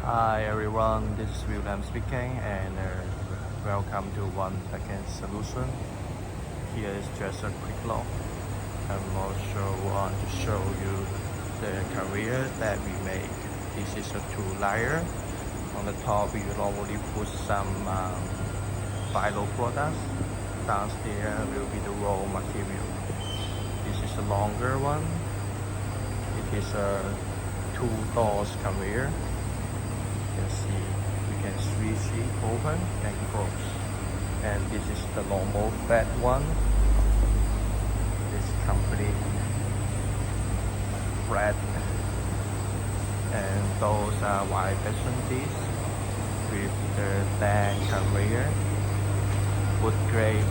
Hi everyone, this is William speaking and welcome to One Backend Solution. Here is just a quick look. I'm also want to show you the conveyor that we make. This is a two layer. On the top we will normally put some final products. Downstairs will be the raw material. This is a longer one. It is a two doors conveyor. You can see we can switch it open and close, and this is the normal flat one. This complete flat, and those are wide facilities with the Dan conveyor, wood grade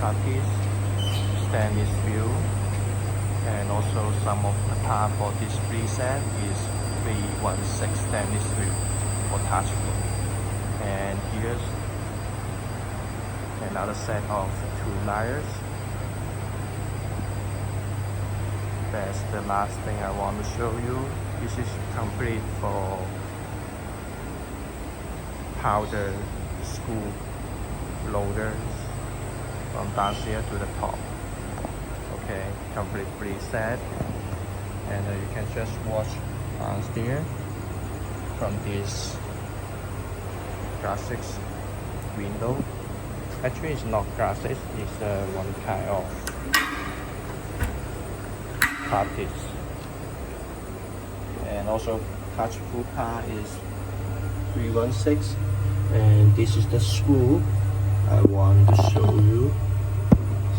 putties, stainless steel, and also some of the part for this preset is 316 stainless steel for touch flow. And here's another set of two layers. That's the last thing I want to show you. This is complete for powder screw loaders from downstairs to the top. Okay, complete preset, and you can just watch downstairs from this graphics window. Actually, it's not graphics, it's one kind of cartridge. And also touch full part is 316, and this is the screw I want to show you.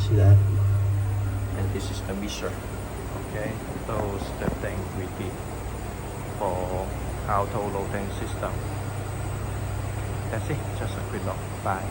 See that? And this is the measure. Okay, those the things we did for auto loading system. That's it, just a quick look. Bye.